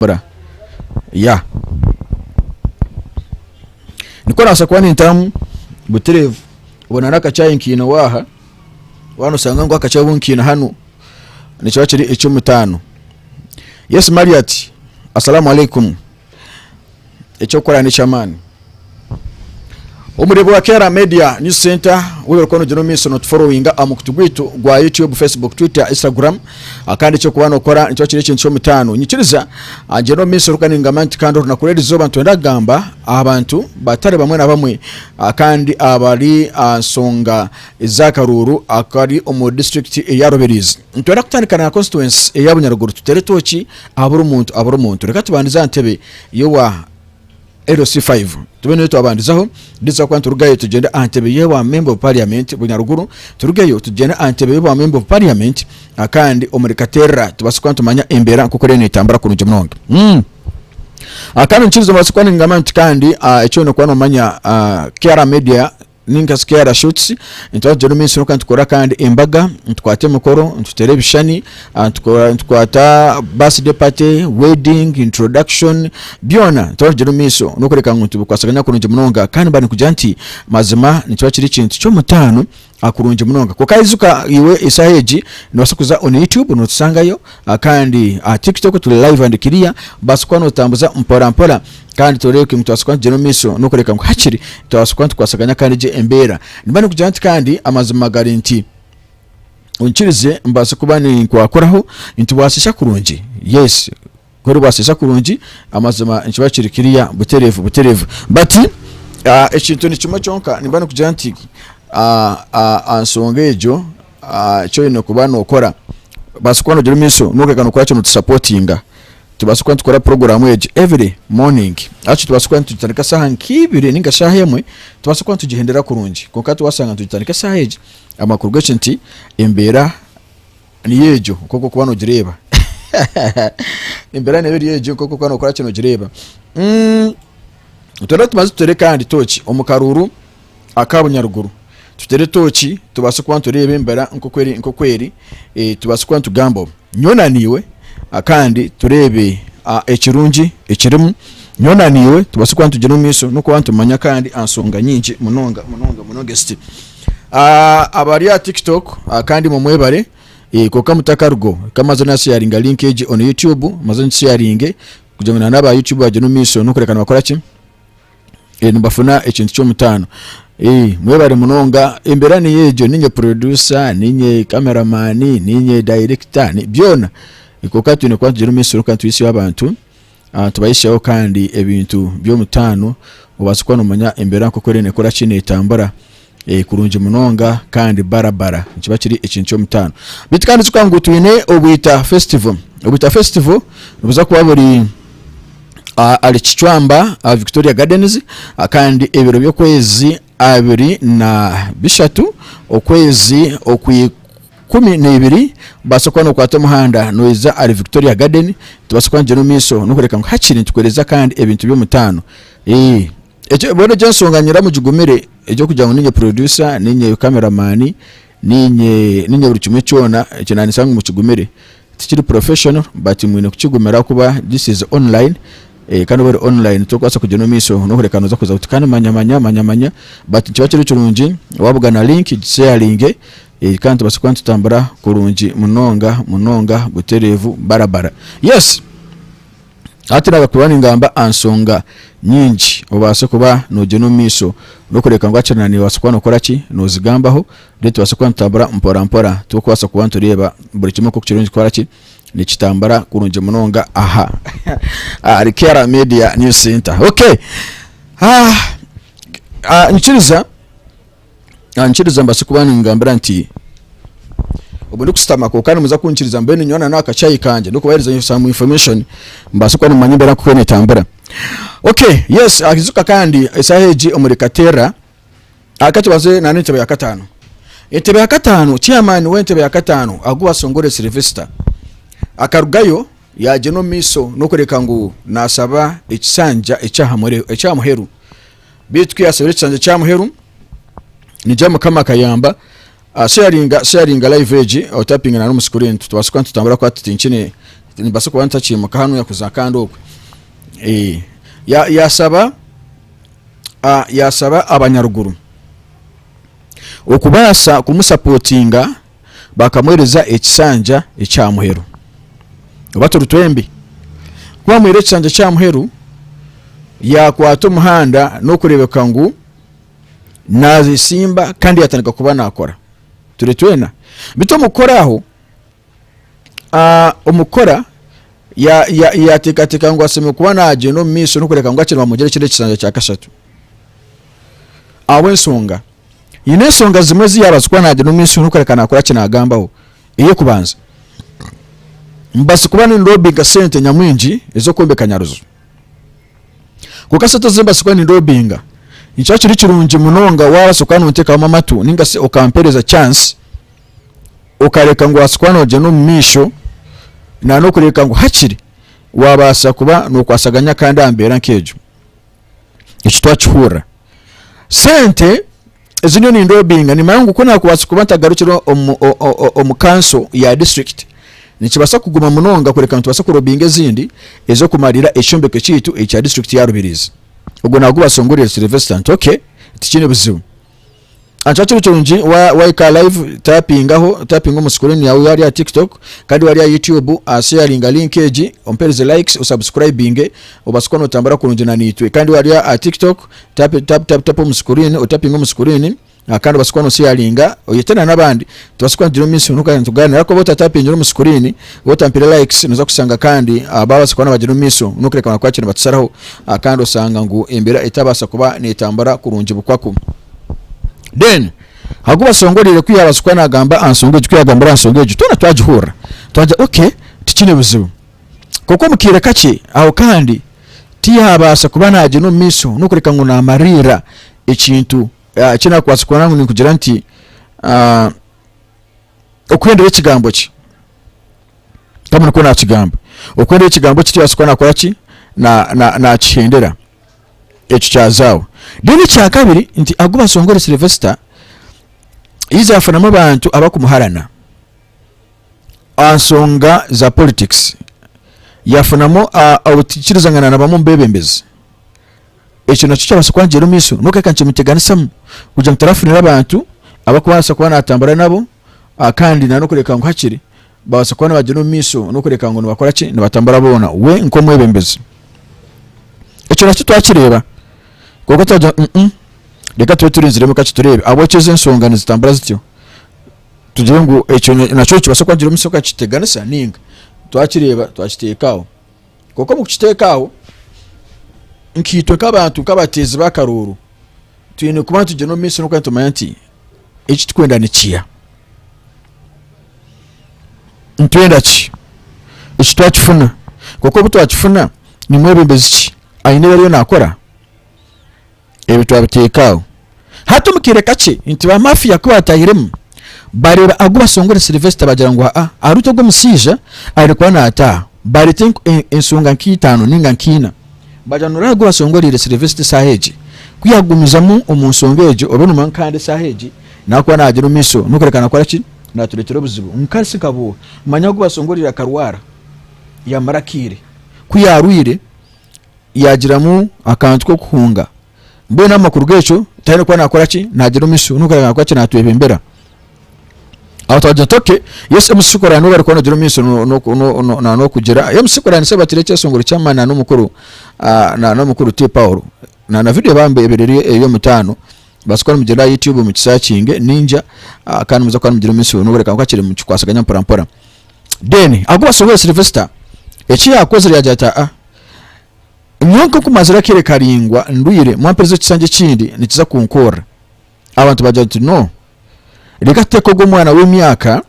bra ya niko nasa kwa nintamu buterevu ubona nakacaye nkino waha wano sanga ngo akacaye nkino hano ni cyo kiri 15. Yes Mariat, assalamu alaikum. Echo kora ni chamani umurebo wa Kera Media News Center wewe kono Genomiso not following amukutugwitu gwa YouTube, Facebook, Twitter, Instagram akandi cyo kubana ukora nicyo kiri 15 nyikiriza Genomiso rukaninga manti kando nakuredi zo bantu ndagamba abantu batare bamwe na bamwe akandi abali ansonga izakaruru akari omu district ya Roberizi ntwara kutandikana na constituency ya Bunyaruguru tutere toki aburu muntu reka tubandiza ntebe yowa LC5 tubene tubandizaho nditsa kwa turugaye tugenda antebe yewa member of parliament Bunyaruguru turugayo tugenda antebe yewa member of parliament akandi omurikatera tubasukwa tumanya embera kuko rene itambara kunuje mnonge akandi nchizo basukwa ningamanti kandi echo no kwa no manya Kera Media ninga skera shoots into Genomiso kandi tukora kandi embaga twate mukoro tuterebishani twata birthday party, wedding, introduction byona to Genomiso nokoreka nkutu kwasaganya kunuje munonga kandi bani kujanti mazima nicyo kiri kintu cyo mutano akurunje munonga ko kayizuka iwe isaheji nobasukuza on YouTube no tusangayo kandi TikTok tuli live and clear basukwa no tambuza mpora kandi toreke mtu asukwa Genomiso nokoreka ngo hakiri twasukwa twasaganya kandi je embera nibani kujanti kandi amazima guarantee unchirize mbase kubani kwakoraho intubasisha kurunji. Yes kuri basisha kurunji amazima nchibakirikiriya buterevu but ekintu ni kimwe cyonka nibani kujanti ansongejo cyo no kubana okora basukwana Genomiso nokekano kwacho no supportinga tubasukwa tukora program eje every morning acho tubasukwa tutandika saha nkibire ninga saha yemwe tubasukwa tujihendera kurunji kokati wasanga tutandika saha eje amakuru gacenti embera ni yejo koko kubano gireba embera ne yejo koko kubano okora kino gireba utara tumaze tutere kandi toki omukaruru akabunyaruguru tutere toki tubasukwa turebe embera nkokweri tubasukwa tugambo nyonaniwe akandi turebe ekirungi ekirimu nyonaniwe tubasukwa Genomiso nuko wantu manya kandi ansonga nyingi munonga sti abari ya TikTok kandi mumwebare koka mutakarugo kamazana sharinga link eje on YouTube mazana sharinge kujamana naba YouTube ya Genomiso nukurekana bakora ki nibafuna ekintu cyo mutano mwebare munonga embera ni yejo ninye producer ninye cameraman ninye director ni byona ikokatu ne kwa Genomiso kandi twisi abantu tubayishaho kandi ebintu byo mutano ubasukwa no manya embera ko korene kora kine itambara kurunje munonga kandi barabara kiba kiri ikintu cyo mutano bitkandi zukangu twine obita festival ubuza kuba buri ali Kichwamba Victoria Gardens kandi ebiro byo kwezi abiri na bishatu okwezi okuyi 12 basukwa no kwata muhanda noiza ali Victoria Garden tubasukwa Genomiso nukoreka ngo hakiri tukoreza kandi ebintu byo mutano ejo bone jansonganyira mu jugumire ejo kujya ngo ninye producer ninye cameraman ninye buri kimwe cyona kinani sanga mu kigumire tikiri professional but mwine kukigumira kuba this is online kandi bari online tokwasa ku Genomiso nukoreka noza kuza utikana manya but cyo kiri cyurunji wabugana link sharing kandi basukwa tutambara kurunji munonga buterevu barabara. Yes atira bakubana ingamba ansonga nyingi obase kuba no Genomiso nokoreka ngo acanani wasukwa no koraki no zigambaho leti wasukwa tutambara mpora tukwasa kubantu reba buri kimwe ko kirunji koraki ni kitambara kurunji munonga aha ari Kera Media News Center. Okay nchiriza mbasukubana ngambira nti obundi kusitama ko kandi muza kunchiriza mbene nyona nakacayi kanje nuko bayiriza some information mbasukwa mumanyembera ko ne tambara. Okay yes akizuka kandi esaheji omurikatera akati baze na ntebe ya katano etebe ya katano chairman wentebe ya katano aguwa Songore Sylvester akarugayo ya Genomiso nokoreka ngo nasaba ekisanja echamuheru bitwi yasabire ekisanja echamuheru nijamu kama kayamba sharinga live age or tapping na no screen tubasukwa tutambura kwa titinchine nibasa kuba ntakimuka hano yakuza kandi okwe yasaba abanyaruguru okubasa kumusapotinga bakamwereza ekisanja ekyamuheru obaturutwembi kuba mwere ekisanja kyamuheru yakwata omuhanda n'okurebeka ngu nazisimba kandi yatandika kuba nakora turetwena bito mukoraho omukora yatekateka ngo aseme kuba naje no miso n'okureka ngo akiri bamugere kire ekisanja kya kashatu ensonga yine ensonga zimwe ziyabazwa naje no miso n'okureka nakora kinagambaho iyo kubanza mbasi kuba ni lobbying sente nyamwingi ezo kombeka nyaruzo kukasata zimba sikwa ni lobbying nicyo kiri kirungi munonga wabasukana unteka amatu ninga se okampereza chance ukareka ngo asukwana oje no misho na no kureka ngo hakiri wabasa kuba no kwasaganya kandi ambera nkejo ikitwa kihura sente ezinyo ni lobbying ni mangu kuna kwasukuba ntagarukiro omukanso ya district nikibasa kuguma munonga kureka ntubasa kurobinga ezindi ezo kumarira eshombeke kitu ekya district ya Rubirizi ubwo nago basongorera Sylvester okay tikine buzibu anchacho chonji wa live tapping mu screen ya yari ya TikTok kandi wari ya YouTube sharing link eji ompereze likes usubscribing obasikono tambara kurunje na nitwe kandi wari ya TikTok tap mu screen utapping mu screen akandi basikono sharinga oyetena nabandi tubasikono diro minsi nuka tuganira ko bota tapping mu screen botampire likes nuza kusanga kandi ababa basikono bagiro miso nukureka nakwakira batsaraho akandi osanga ngo imbere itabasa kuba nitambara kurunje bukwako then haguba songorire kwiyabasukwa nagamba ansongeje kwiyagambira ansongeje tona twajihura twaje okay tikine buzibu koko mukire kake aho kandi tiyabasa kuba naje no miso nukureka ngo namarira ekintu kina kwasukwa nangu nikugira nti okwendera ekigambo ki kama niko na kigamba okwendera ekigambo ki tiyasukwa nakora ki na kihendera ekyo kyazawo dini kya kabiri nti aguba songore Sylvester iza afana mu bantu abakumuharana ansonga za politics yafunamo awutikirizangana nabamu mbebembezi ekyo nakyo kyabasukwanjero miso nokeka nkimuteganisam kuja mutarafunira abantu abakubasa kuba natambara nabo kandi nanokureka ngo hakiri babasukwana bajeno miso nokureka ngo nibakora ki nibatambara bona we nko mwebembezi ekyo nakyo twakireba koko taja reka tuturinzire mu kaci turebe abokeze ensonga nizitambara zityo tugire ngo ekyo nakyo kibasukwa njiro miso kaciteganisa ninga twakireba twakitekaho koko mu kitekaho nkitwe kabantu kabatezi bakaruru tuyine kuba tuje no miso no kwantu mayanti echi tukwenda nikiya ntwenda ki echi twakifuna koko buto akifuna ni mwebembezi ki ayine rero nakora ebitu abitekaho hatu mukire kace nti ba mafia ko batahiremu bareba aguba songore Sylvester bagira ngo aruto gwo musija ari kwa nata bari think ensonga nkitano ninga nkina bajanura aguba songore Sylvester saheji kuyagumizamu omunsongeje obone mankande saheji nakwa nagira miso nukerekana kwa ki natuletero buzibu nkasi kabo manya aguba songore karwara ya marakire kuyaruire yagiramu akantu ko kuhunga mbona amakuru gecho tayine kwa nakora ki nagira miso nukerekana kwa ki natwebembera awataje toke yes emusukora no bari kono jiro miso no kugira emusukora nse batireke songoro cyamana no mukuru no mukuru te Paulo na video bambe ebereri eyo mutano basikora mugenda YouTube mu kisakinge ninja kandi muza kwa mugiro miso no bareka kwakire mu kwasaganya mpora then aguba songoro Sylvester echi yakoze yajata nyonko kumazira kire karingwa nduyire mwamperezo kisanje kindi nikiza kunkora abantu bajati no reka teko go mwana w'imyaka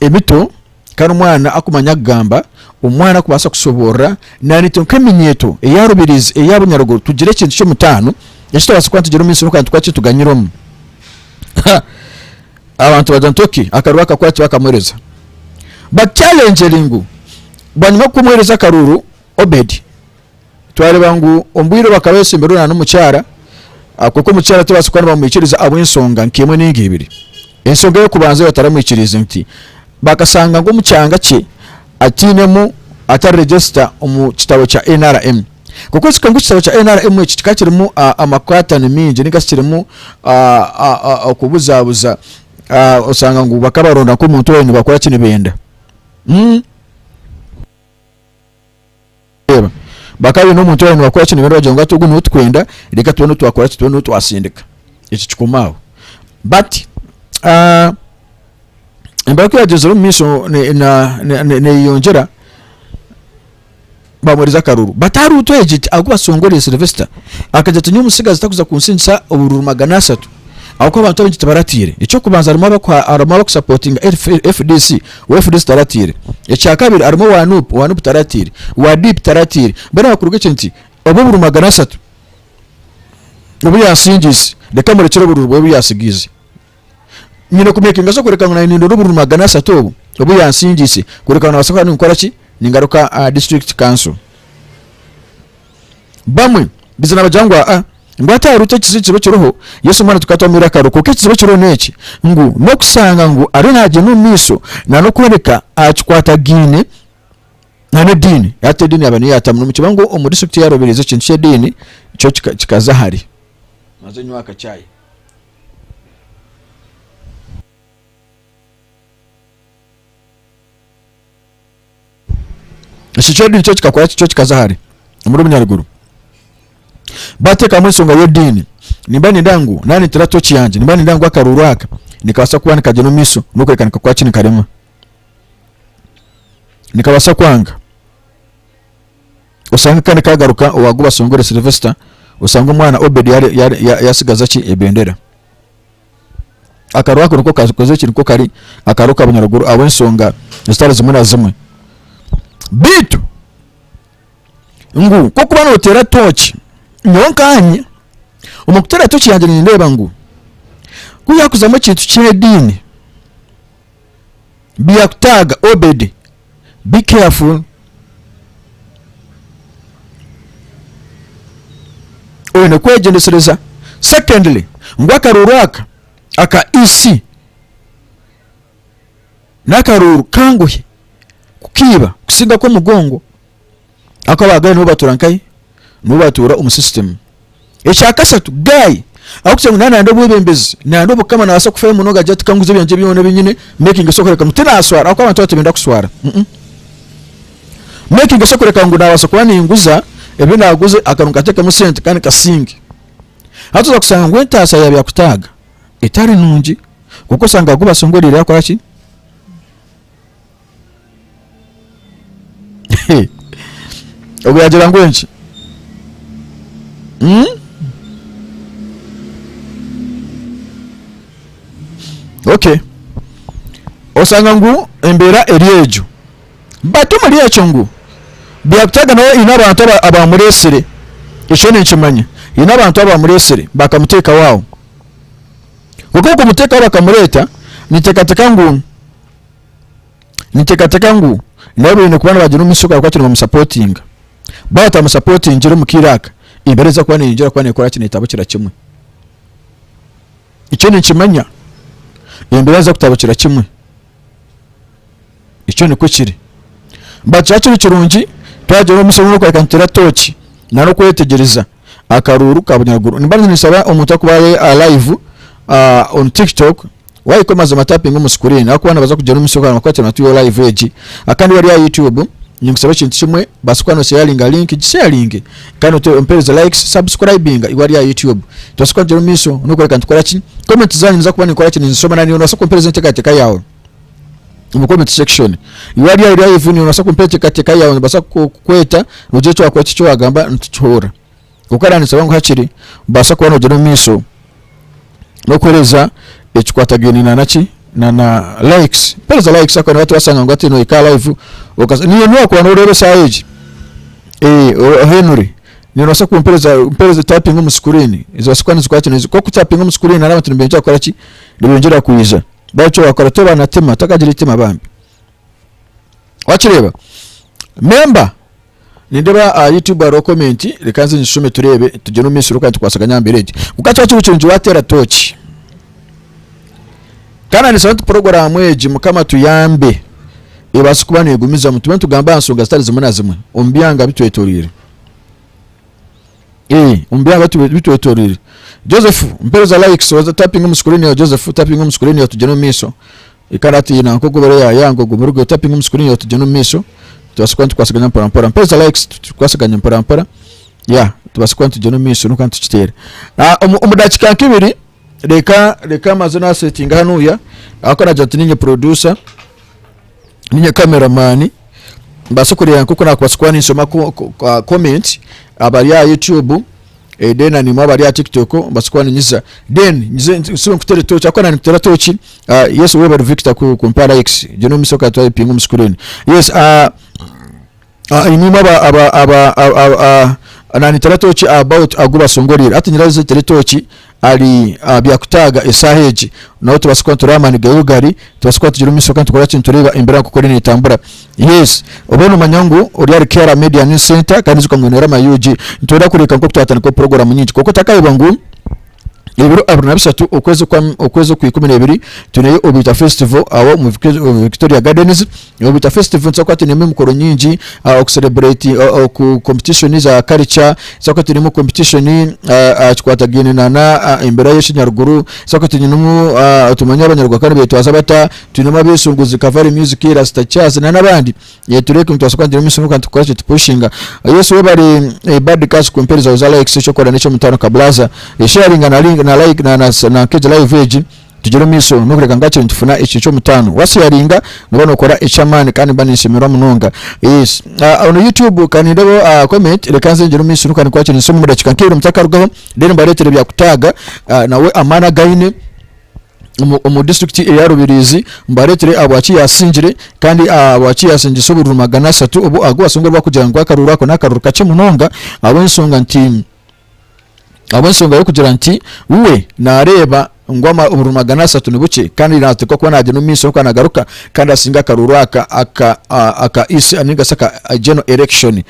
ebito kandi umwana akumanya gamba umwana kubasa kusobora nanito nkeminyeto eyarubirizi eyabunyarugo tugire kintu cyo mutano yashito basukwa tugire umunsi no kandi twaki tuganyiromo abantu bajantoki akaruka kwati bakamwereza but challenging banyuma kumwereza karuru Obedi twari bangu ombwiro bakabese imbere no mucyara akoko mucyara tubasukwa bamwikiriza abwensonga nkemwe n'ingibiri ensonga yo kubanza bataramwikiriza nti bakasanga ngo mucyanga cye atinemu ataregister omu kitabo kya NRM kuko sikangu kitabo kya NRM ekikakirimu amakwatano mingi nikakirimu okubuzabuza osanga ngu bakabaronda ko muntu we bakora kini benda bakabi no muntu we bakora kini benda bajonga tugu n'utwenda reka tubone twakora kitubone twasindika iki kikumaho but mbako yagezero miso ne yongera bamuriza karuru batari utwegiti aguba songore Sylvester akaje tunyu musigaza takuza kunsinsa ubururu 300 ako abantu b'injita baratire icyo kubanza arimo supporting FDC FDC taratire icya kabiri arimo wanup taratire wa deep taratire bana bakuruge cyenti ububuru 300 ubu yasingise reka muri cyo bururu bwo yasigize nyine kumekinga so kureka ngana nindo ruburu 300 ubu yasingise kureka nabasaka n'ukora ki ningaruka district council bamwe bizana bajangwa ngwata yarute kizikibo kiroho Yesu mwana tukatomira karuko kizibo kiro neki ngu no kusanga ngu ari naje no miso na no kwereka achikwata gine nane dini yate dini abani yatamwe mu kibango omu district yaroberize kintu cye dini cyo kikazahari maze nywaka cyayi Shichodi cyo kikakora cyo kikazahari muri Munyaruguru bateka musonga yo dini nimbani ndangu nani tirato cyanje nimbani ndangu akaruraka nikabasa kuba nikageno miso nuko rekanika kwa kini karema nikabasa kwanga usanga kandi kagaruka uwaguba songore Sylvester usanga umwana Obed yasigaza ki ebendera akarwako nuko kazoze kintu kari akaruka Abanyaruguru abensonga zitari zimwe na zimwe bitu ngu kuko bano utera tochi nyonkanye umukutera tochi yanje ndeba ngu kuyakuzamo kintu cy'edini biyakutaga Obed be careful oyene kwegendesereza secondly ngwa karuraka aka isi nakaruru kanguhe kukiba kusiga ko mugongo akabagaye no baturankai no batura umusystem eshakasatu guy akuze nana ndo bwebembezi nando bukama nabasa kufa munoga jati kanguze byanje byone binyine making sokoreka mutina aswara akwa abantu batebenda kuswara making sokoreka ngo nabasa kuba ninguza ebinda aguze akanuka teka mu sente kandi kasingi hatuza kusanga ngo entasa yabya kutaga etari nungi kuko sanga guba songorira yakora ki obu yagira ngo enchi okay osanga ngu embera eriejo batuma lyecho ngu byakutaga nawe inabantu abamuresere icyo ni nkimanya inabantu abamuresere bakamuteka wawo kuko kumuteka bakamureta nitekateka ngu nawe ni kubana bagira umisuka kwa turi mu supporting bata mu supporting ngiro mukiraka imbereza kwa ninjira kwa nekora kinitabo kirakimwe icyo ni nkimanya imbereza kutabukira kimwe icyo ni ko kiri bacacu kirungi twagera umusomo kwa kantera tochi nano kwetegereza akaruru kabanyaguru nibanze nisaba omuntu akubaye live on TikTok why komaza matapping mu screen akubana baza kugera umusomo amakwatira natuyo live age akandi wali ya YouTube nyingisaba kintu kimwe basukwana sharing link sharing kandi umpereza likes subscribing iwali ya YouTube twasukwa jero miso nuko kantu kora ki comment zanyu za kubana ikora ki nzisoma nani unasa kumpereza ntekateka yawe mu comment section iwali ya live ni unasa kumpereza ntekateka yawe basa kweta rujecho akwa cyo wagamba ntuchora ukarani sabangu hakiri basa kubana jero miso nokoreza ekikwatageni nanachi na likes pereza likes akwana watu wasanga ngo ati no ika live niyo nuko wanurebe sage Henry ni no sako umpereza tapping mu screen izo sikwana zikwati ko kutapping mu screen ara abantu mbenja akora ki ndibinjira kuyiza bacho bakora to banatema takagira itima bambi wachireba member nindeba YouTube aro comment rekanze nisume turebe tuje no misuru kandi twasaganya mbere ukacha cy'ubucunji watera tochi kana ni santu program eji mukama tuyambe ebasukuba negumiza mutume tugamba nsonga zitali zimwe na zimwe ombyanga bitwetorire ombyanga bitwetorire Joseph mpereza likes was tapping mu screen ya Joseph tapping mu screen ya tujeno miso ikarati na nkoko bare ya yango gumurugo tapping mu screen ya tujeno miso tubasukwa twasaganya mpora mpereza likes twasaganya mpora ya tubasukwa tujeno miso nuko antukitere omudakika nkibiri reka mazina setting hano ya akora jatininye producer ninye cameraman basukuriya nkoko nakwasukwa nisoma comment abari ya YouTube dena ni mabari ya TikTok basukwa ninyiza nyize kutere tochi akona nitera tochi yes Weber Victor ku compare X jeno misoka twa pingu mscreen yes imima aba ananitera tochi about aguba songorira ati nyiraze teritochi ali byakutaga esaheji nawo tubasukwa turamani gayugari tubasukwa tujuru misoka tukora kintu tureba imbere akukora nitambura yes obona manyangu uri Kera Media News Center kandi zukamwenera mayuji ntura kureka nko tutatana ko program nyinshi koko takayiba ngo ibiro abuna bisatu okwezo ku 12 tuneye Obita Festival awo mu Victoria Gardens Obita Festival tsakwati neme mukoro nyingi ku celebrate ku competition za culture tsakwati neme competition achikwata gene na imbere y'Ishinyaruguru tsakwati nyumu tumanya abanyarwanda kandi betwaza bata tunema besunguzi Cavalry Music Rasta Chaz na nabandi yetureke mutwasakwati neme sunuka tukora pushinga yesu webari bad cash compare za like chokora nicho mutano kablaza sharing na like na keje live page tujero miso nukureka ngache ntufuna ichicho mutano wasiyaringa nubona ukora ichamani kandi banishimirwa munonga yes on YouTube kandi ndabo comment rekanze njero miso nukani kwache nisomo mudakika nkero mutakarugaho then baretere bya kutaga nawe amana gaine mu district ya Rubirizi mbaretere abwachi yasinjire kandi abwachi yasinjise buru magana 3 ubu agwasongorwa kugira ngo akarura ko nakarura kace munonga abensonga nti abensonga yo kugira nti uwe nareba ngoma uburu magana 3 nibuke kandi natiko ko naje no miso ko nagaruka kandi asinga karura aka isi aninga saka general election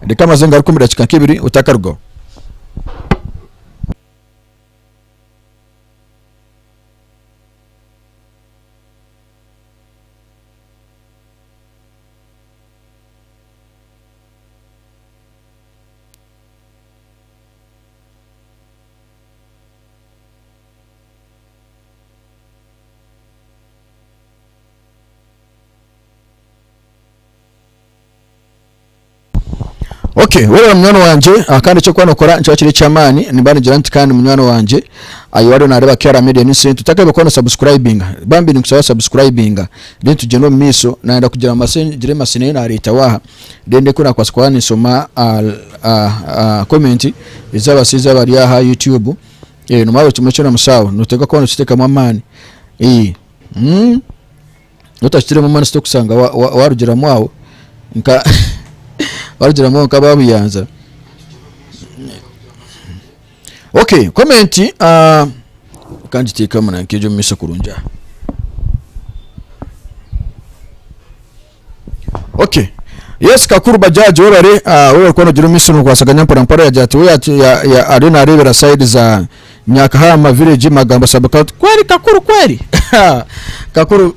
reka mazenga rukumira kibiri utakargo Okay, wewe mnyano wanje kandi cyo kwano kora ncyakire cyamani nibani giranti kandi mnyano wanje ayiwado nareba Kera Media News Center tutakabe kono subscribing bambi ni kusaba subscribing then tujeno miso naenda kugira masengire masine na leta waha dende kuna kwa skwani soma comment izaba siza bari ya YouTube no mawe tumechona musawo nuteka kono kiteka mwamani utashitire mu mani stokusanga warugira mwawo nka warugira mwawo kababuyanza. Okay, comment kandi tika muna nkijo misa kurunja. Okay. Yes, Kakuru Bajaji orare wewe kono jiro miso no kwasaganya mpora ya jati we ya arena rivera side za Nyakahama village Magamba Sabakat kweli Kakuru kweli Kakuru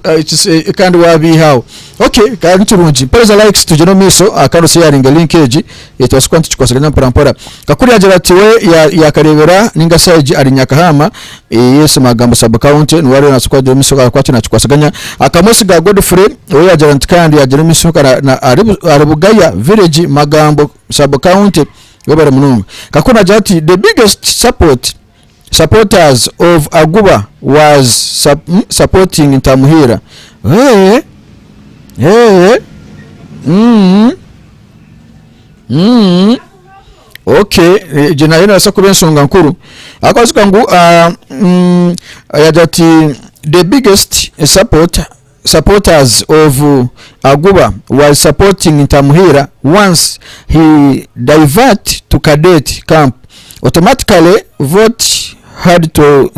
kandi wabi hao. Okay, kandi turunji peza likes tujeno miso akano sharing link eji yetwaskwanta chikwasaganya mpora Kakuru yagira ati we ya karevera ninga side ari Nyakahama yes Magamba Sabakat nwari na squad miso kwacho na chikwasaganya akamosi ga Godfrey we yagira kandi yagira miso na Arabugaya village Magambo Sub-County yobare munonga Kakuna jati the biggest supporters of Aguba was supporting Tamuhira. Okay, jina yena sakuba nsonga nkuru akazuka ngu yajati the biggest supporters of Aguba was supporting Tamuhira once he divert to cadet camp. Automatically vote had to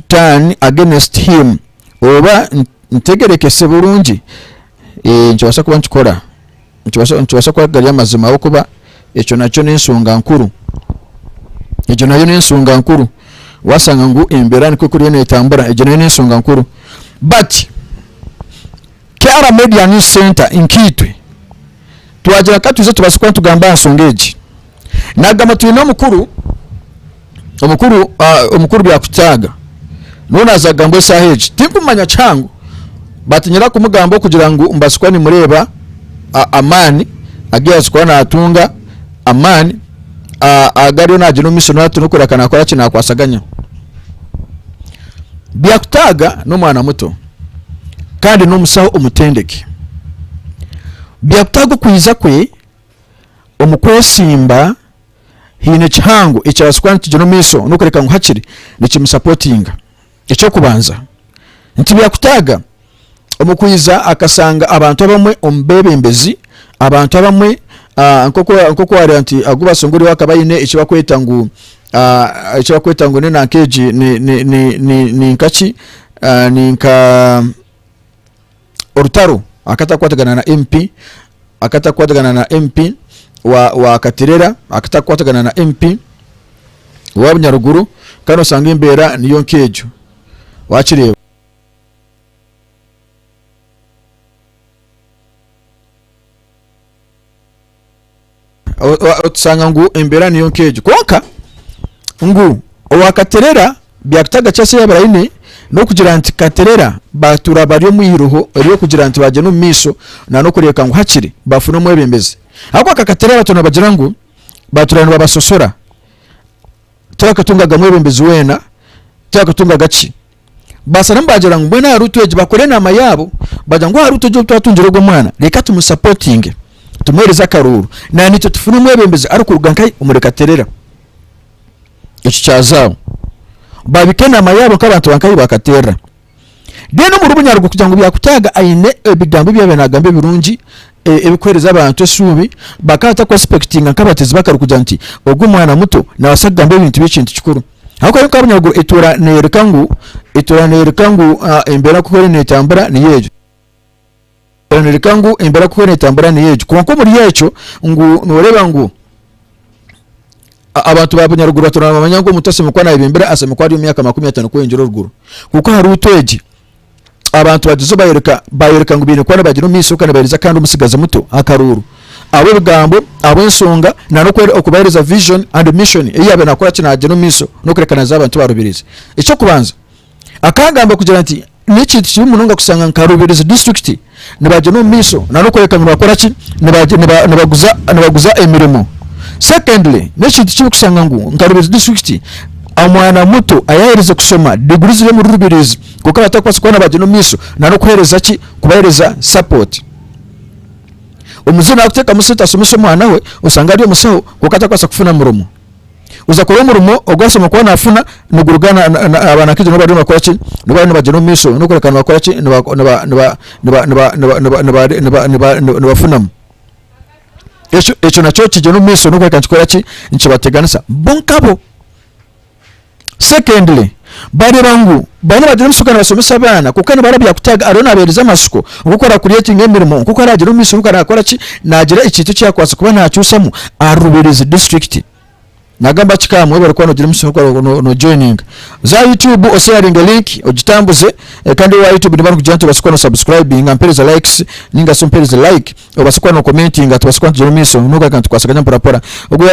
turn against him. Oba ntegerekese burungi nchwasa kuba nchikora nchwasa kwa gari amazima okuba echo nacho n'ensonga nkuru echo nayo n'ensonga nkuru wasanga ngu embera niko kuri ene itambura ejo n'ensonga nkuru but Kyara Media News Center inkitwe tuwagira katuze tubasukwa tugamba nsongeji nagama tuyina omukuru byakutaga nona zagambo saheji timpumanya changu batinyira kumugambo kugira ngo mbasukwa ni mureba amani agiye asukwa na atunga amani agariyo najino miso natu nukurakana akora kina kwasaganya byakutaga no mwana muto kandi no musaho umutendeke byakutaga kuiza kwe omukwesimba hine changu ekyasukwa kijino miso nukureka ngo hakiri nikimusupportinga icyo kubanza nti byakutaga omukwiza akasanga abantu abamwe ombebembezi abantu abamwe nkoko ari anti aguba songori wakabayine ikibakweta ngo ne nankeji ni nkachi ni nka orutaro akatakwatagana na MP wa Katerera akatakwatagana na MP wa Nyaruguru kano sanga imbera niyo nkejo wakireba otsanga ngu imbera niyo nkejo konka ngu Katerera byakutaga cyase yabarayine no kugira anti Katerera batura bariyo muyiruho ariyo kugira anti baje no miso na no kureka ngo hakiri bafuno mwebembeze ako Katerera batona bagira ngo baturana babasosora turakatunga mwebembeze wena turakatunga gachi basa nambagira ngo mbona harutuje bakore nama yabo baja ngo harutuje twatunjira go mwana reka tumusupporting tumwereza karuru na nito tufuna mwebembeze ari kurugankai umurekaterera iki cyazawo babikena amayabo kabantu bankayi bakatera deno mu rubunyarwo kugira ngo byakutaga ayine ebigambo byabenagambe birungi ebikwereza abantu esubi bakata ko expecting akabatezi bakarukuja nti ogwo mwana muto na wasagambe ibintu bikintu kikuru hako yo kabanyarwo etura nerekangu embera ko ne tambara ni yejo nerekangu embera ko ne tambara ni yejo kuko muri yecho ngo noreba ngo abantu babanyaruguru baturana bamanyango mutase mukwana ibimbera asema kwa ari myaka 50 kwenjero ruguru kuko hari uteje abantu bagizo bayereka ngo ibintu kwana bagira miso kana bayiriza kandi umusigaza muto akaruru abo bigambo abo nsonga na no kwera okubayiriza vision and mission iyabe nakora kinageno miso no kurekana z'abantu barubiriza icyo kubanza akagamba kugira nti niki kimununga kusanga nkarubiriza district nibageno miso na no kureka ngo bakora ki nibaguza emirimo. Secondly, nechi kusanga ngo nkarubiriza district amwana muto ayaherize kusoma degree zire mu rubirizi kuko batakwasa kwana bageno miso na no kuhereza ki kubahereza support. Umuzina akuteka musita somisho mwana we usanga ari musaho kuko atakwasa kufuna murumo uza kora murumo ogwasoma kwa nafuna nugurugana abana kije no bari bakora ki no bari bageno miso no kurekana bakora ki no bafunamo echo nacho kijeno miso no kweka chikora ki nchibateganisa bonkabo. Secondly, bari bangu bana bagire musukana basomesa abana kuko barabya kutaga arona abereza amasuko gukora creating emirimo kuko aragire miso kuko arakora ki nagira ikintu cyakwasa kuba ntacyusamu arubiriza district nagamba kikamwe bari kwano gira miso no joining za YouTube osharing link ogitambuze kandi wa YouTube ndibana kujantu basukana subscribing ampereza likes ninga sompereza like obasukana commenting atubasukana gira miso nuko kantu kwasaganya porapora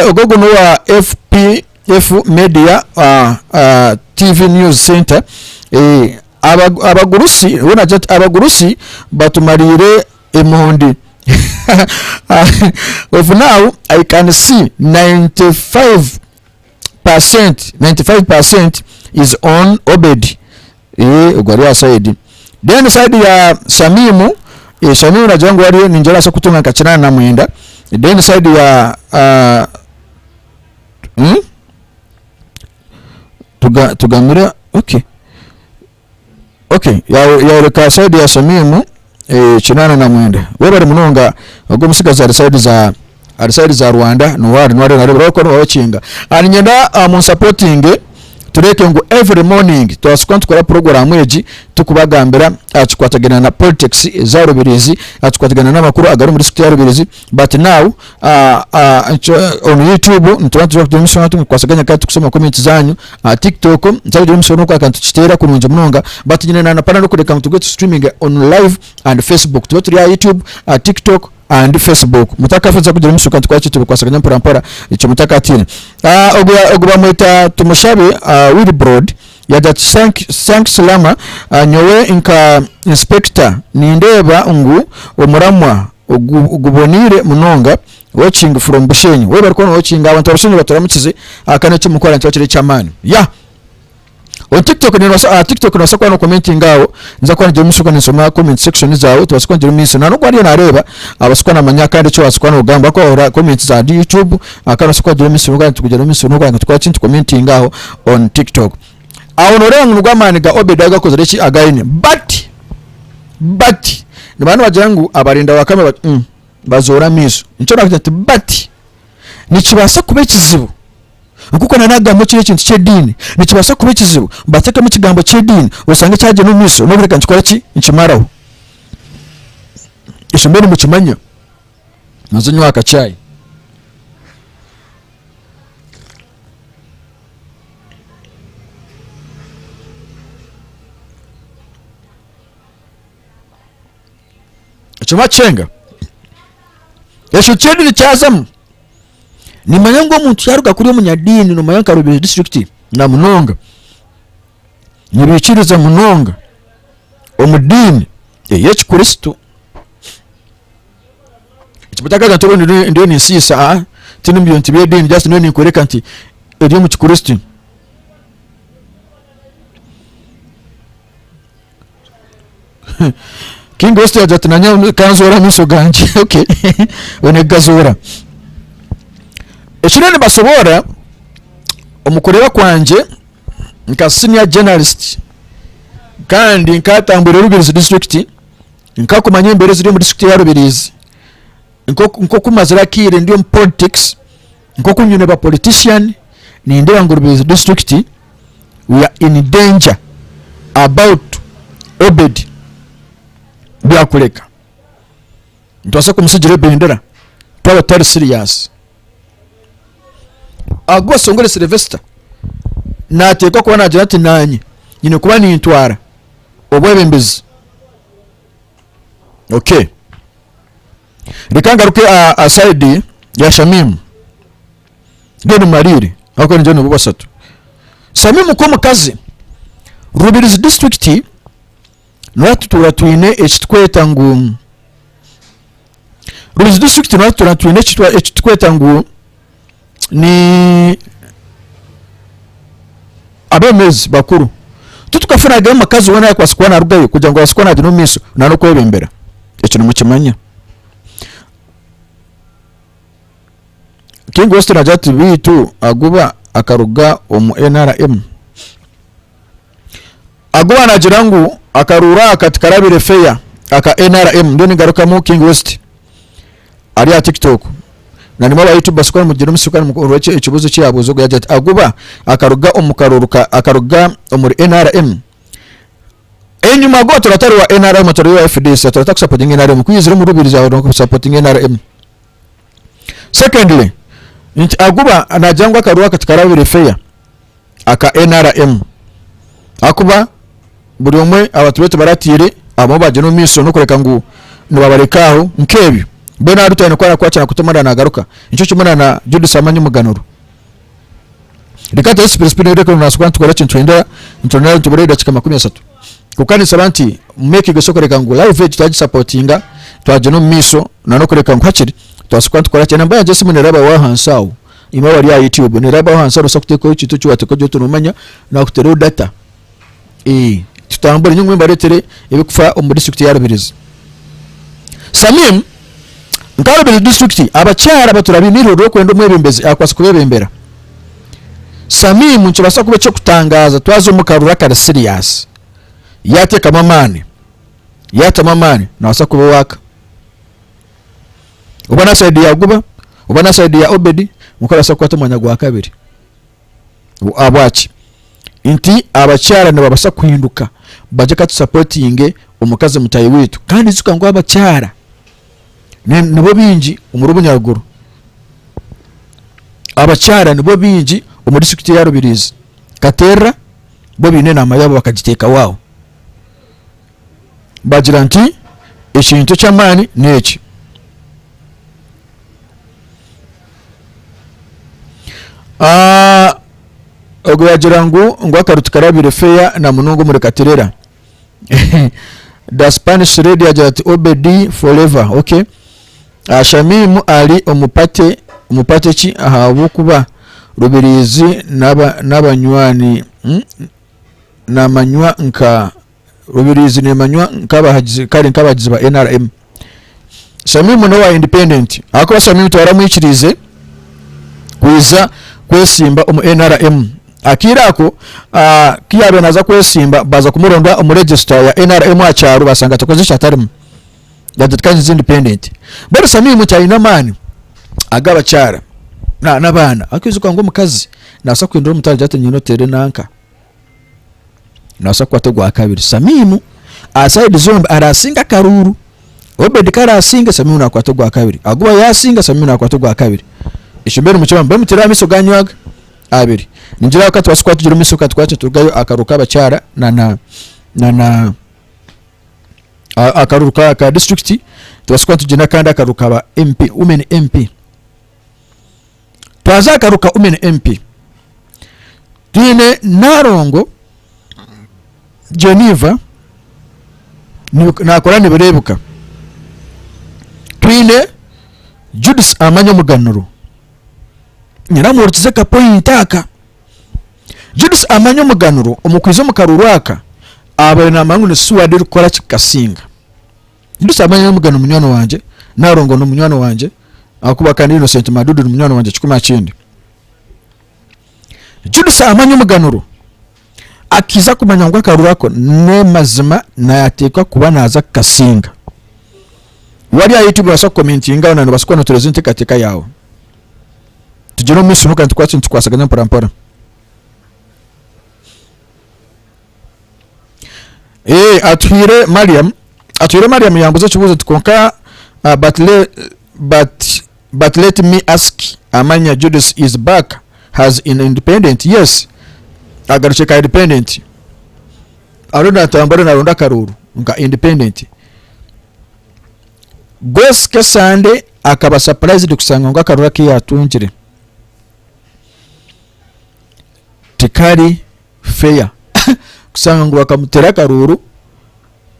ogogo no wa F Media TV News Center abagurusi wona jet abagurusi batumarire emondi of now I can see 95% is on Obed ugwari side then side ya Shamimu Shamimu na jangu wali ninjala so kutunga kachana na mwenda then side ya tugamira okay ya reka side ya Shamimu chinana na mwenda webari munonga ubwo musigaza side za Rwanda no wari nari bako no wacinga ari nyenda mu supporting tureke ngo every morning twasukwa tukora program eji tukubagambira achikwatagana na politics za rubirizi achikwatagana n'amakuru agari muri district ya rubirizi but now on YouTube ntwantu tumisona kwasaganya kandi kusoma comment zanyu TikTok nzaje musono kwa kantu kitera kurunje munonga but nyine na pana no kureka mutugwe streaming on live and Facebook tubeturi ya YouTube TikTok and Facebook mutaka faza kugira musuka tukwache tukwasaganya mpora ico mutaka atine oguba mwita tumushabe Wilbrod ya that sank salama nyowe inka inspector nindeba ngu omuramwa ogubonire munonga watching from Bushenyi we bariko watching abantu abashenyi bataramukize akane cyo mukora ntacyo cyamani ya on TikTok ni TikTok no sakwa no commenting ngaho nza kwa nje musuka nisoma comment section zawo tubasukwa nje minsi nano kwa ari nareba abasukwa na manya kandi cyo basukwa no gamba ko comment za YouTube akana sukwa nje minsi ngo tukugera minsi no kwa twachinti commenting ngaho on TikTok awonore ngurwamani ga obedaga kozerechi againe but ni bantu bajangu abarinda wakame bazora miso nico nakati but nikibasa kuba kizibu kuko nanagambo kire kintu cy'edini nikibasa kuba kizibu bateka mu kigambo cy'edini usanga cyaje no miso no bureka nkikora ki nkimaraho ishembere mu kimanya mazanyo akacayi chuma chenga esho cyedini cyazamu ni manyango muntu yaruga kuri umunyadini no mayanka Rubirizi district na munonga nibikiriza munonga omudini yechi Kristo ikibutaka gatoro ndio ni sisa tinumbiyo ntibiye dini just no ni koreka nti eri mu Kristo King Ghost ya jatinanya kanzora miso ganje okay one gazora eshirene basobora omukorera kwanje nka senior journalist kandi nkatambura Rubirizi district nkakumanya imbere ziri mu district ya Rubirizi nko kumazira kire ndio politics nko kunyune ba politician ni ndera ngo Rubirizi district we are in danger about Obed byakuleka ntwasa kumusijire bendera twaba tari serious agwa songole Sylvester natekwa kuba nagira ati nanye nyine kuba ni intwara obwebembezi okay rikangaruke aside ya Shamim gene marire ako nje no bubasatu Shamim ko mukazi Rubirizi district nwatutura twine ekitweta ngu Rubirizi district nwatutura twine ekitweta ngu ni abemezi bakuru tutukafuna ga makazi wona yakwasukwa na rugayo kugira ngo basukwa na dino miso nano kwebembera ekino mukimanya King Ghost na jati bitu aguba akaruga omu NRM aguba na jirangu akarura akatikarabire feya aka NRM ndoni garuka mu King West ari ya TikTok na nimaba YouTube basukwa mu gihe musukwa mu roche ikibuzo cyabuzo ya jet aguba akaruga umukaruruka akaruga omuri NRM enyuma go turatari wa NRM turi wa FDC turata supporting NRM kuyizira mu Rubirizi aho no supporting NRM secondly nti aguba anajangwa akaruwa katikarabire feya aka NRM akuba buri umwe abatubete baratire abo baje no miso no kureka ngo nibabarekaho nkebyo bena rutane kwa kwacana kutomara nagaruka icyo cyumana na Judy Samanyi muganuro rikata spiritual reko nasukwa tukora kintu ndera internal tubureda chika 13 kukani sabanti make gesoko reka ngo live tutaji supportinga twaje no miso na no kureka ngo hakiri twasukwa tukora cyane mbaye je simune raba wa hansawo ima wali ya YouTube ne raba wa hansawo sokuteko ikitu cyuwateko cyo tunumanya na kutero data tutambura nyungwe baretere ebikufa mu district ya Rubirizi Samim Nkarubirizi district abacyara baturabiniro ro kwendo mwebembezi akwasa kubebembera Samim ncibasa kube cyo kutangaza twazo mukarura kare serious yateka mamane na wasa kuba waka ubana side ya guba ubana side ya Obedi mukora sa kwata mwanya gwa kabiri abwachi inti abakyara ne babasa kuhinduka baje katu supporting omukazi mutayi wetu kandi zuka ngo abakyara nibo bingi umurubu nyaruguru abakyara nibo bingi omuri district ya Rubirizi Katera bo bine na mayabo bakagiteka wao bagira nti ekintu ky'amaani neki ogwo yagira ngo akarutu karabire feya na munongo muri Katerera the Spanish lady yagira ati obedi forever. Okay, Shamimu ali omupate ki ahabo kuba Rubirizi n'abanywani n'amanywa nka Rubirizi n'amanywa nk'abahagizi kali nk'abagizi ba NRM. Shamimu no wa independent ako Shamimu twaramwikirize kwiza kwesimba omu NRM akirako kiyabe naza kwesimba baza kumuronda omu register ya NRM acharu basanga takoze chatarimu yadutkanze independent bari Shamimu cyayina mani agaba cyara nabana akizuka ngo mukazi nasa kwindura mutanje atenye notere nanka nasa kwatogwa kabiri Shamimu aside zombe arasinga karuru obedi karasinga Shamimu nakwatogwa kabiri aguba yasinga Shamimu nakwatogwa kabiri ishobera mucyamba bamutira miso ganywaga abiri ninjira wakati wasukwa tugira miso katwache tugayo akaruka abacyara na akaruka ka district twasukwa tugina kandi akaruka ba MP women MP twaza akaruka women MP tine Narongo Geneva nakorane birebuka twine Judas Amanyo Muganuro nyiramurutize ka point aka Judas Amanyo Muganuro omukwizo mukarurwaka abaye namangu ne suwade rukora kikasinga Judas Amanyo Muganuro munywano wanje Narongo no munywano wanje akuba kandi Innocent Madudu munywano wanje 19 Judas Amanyo Muganuro akiza kumanya ngo akarurako ne mazima na yatekwa kuba naza kasinga wali ayiti bwa commentinga na basukwa no telezinte katika yawo tujero misunuka ntukwatse ntukwasaganya mpora atwire Mariam yambuze kibuzo tukonka but let me ask Amanya Judas is back has in independent. Yes, agarucheka independent arona tambara na ronda karuru nka independent Goske Sunday akaba surprised kusanga ngo akarura ki yatungire tikari fair kusanga ngo bakamutera karuru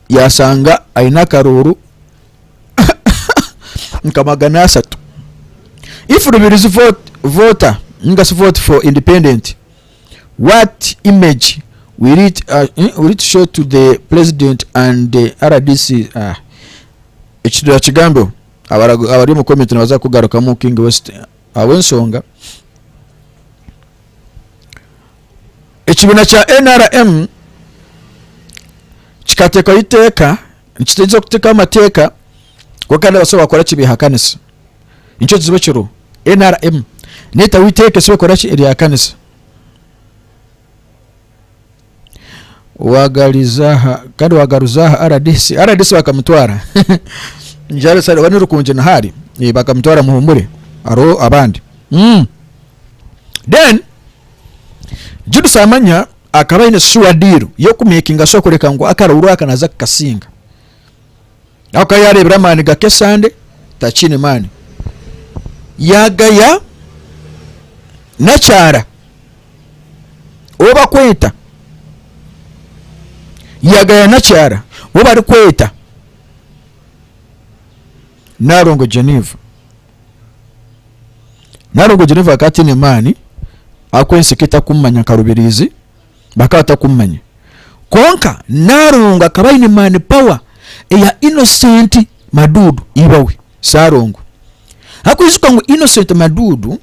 yasanga aina karuru nkamagana 3 if Rubirizi voter ngas vote for independent what image will it show to the president and the RDC ekidira kigambo abari mu comment nabaza kugaruka mu King West awensonga ekibina cha NRM kikateka iteka nkiteze kuteka amateka kwakanda basoba bakora kibihakanisa incho zibekiro NRM neta witeke so kora ki eri hakanisa wagalizaha kandi wagaruzaha RDC bakamutwara njare sare wani rukunje na hari bakamutwara muhumure aro abandi then Judas Amanya akaba ine suwadiru yo kumekinga so kureka ngo akaruru akanaza kasinga akayarebera mani gakesande tachine mani yagaya nacyara oba kweta yagaya nacyara oba ari kweta Narongo Geneva akati ne mani akwensikita kumanya Karubirizi bakata kumanya konka Narongo akabaine mani power eya Innocent Madudu ibawe Sarongo hakuizuka ngo Innocent Madudu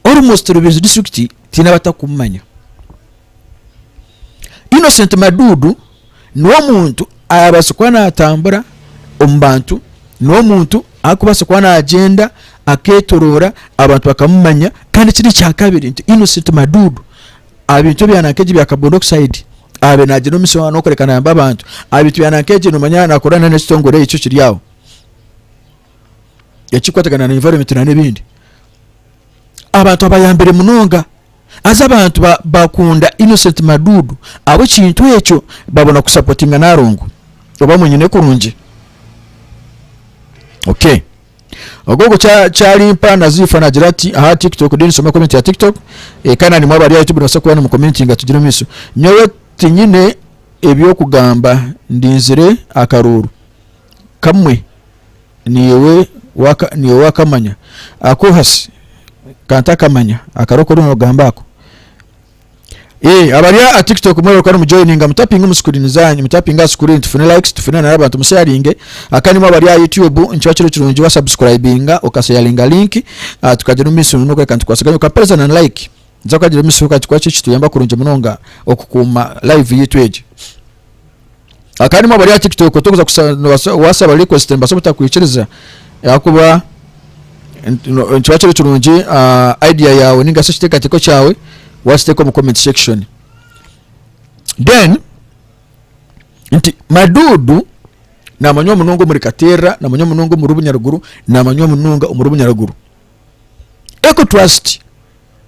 almost Rubirizi district tina batakumanya Innocent Madudu no muntu ayabasukwana atambura ombantu no muntu akubasukwana agenda aketorora abantu bakamumanya kandi kiri cya kabiri Innocent Madudu abintu byanankeje bya carbon dioxide abe naje no miso no korekana yamba abantu abintu byanankeje no manya nakorana n'ekitongore icyo kiryawo yakikwatagana na environment na nebindi abantu abayambere munonga aza abantu bakunda Innocent Madudu abo kintu ekyo babona kusupportinga narongo oba munyine kurungi okay ogogo cyari mpana zifa nagira ati aha TikTok deni soma comment ya TikTok kana ni mwabari ya YouTube basa kubana mu commenting atugira miso nyowe tinyine ebyo kugamba ndinzire akaruru kamwe niwe wakamanya akohasi kanta kamanya akaroko runo gambako abariya a TikTok mwero kandi mujoininga mutapinga muscreen zanyu mutapinga screen tufune likes tufune na abantu musharinge akani mwabariya YouTube nchwachiro kirungi wa subscribinga okasayalinga link tukaje no miso nuko kandi twasaganya ka person and like nzakaje miso ka twachi kituyamba kurunje munonga okukuma live yitweje akani mwabariya TikTok tukuza wasaba request mbasobota kuyichiriza yakuba nchwachiro kirungi idea yawe ninga sashiteka tiko chawe wasiteko mu comment section then nti Madudu na manyo munongo muri Katera na manyo munongo mu Rubunyaruguru na manyo munonga mu Rubunyaruguru Eco Trust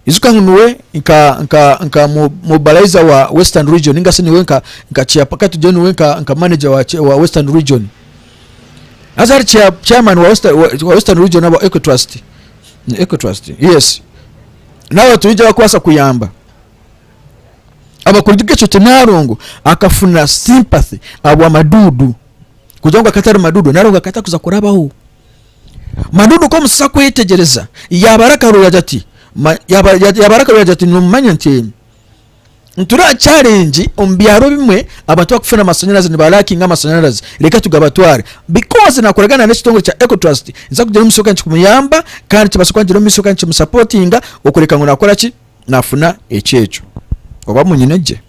izukanwe nka mobilizer wa Western Region ingase niwe nka chiapa tujeni nka manager wa Western Region azari chairman wa Western Region aba Eco Trust yes nawe tujja bakwasa kuyamba abakurudike cyo tenarongo akafuna sympathy abo Madudu kujonga Katari Madudu narongo akata kuza kurabaho Madudu ko musasa kwetegereza yabaraka ruyajati yabaraka ruyajati numanya nti ntura challenge ombyaro bimwe abantu bakufuna amasanyarazi ni baraki nga amasanyarazi reka tugabatware because nakoragana n'ekitongole cha Eco Trust nza kugira umusoka nchikumuyamba kandi kibasokwa ngira umusoka nchimusupportinga okureka ngo nakora ki nafuna echecho oba munyineje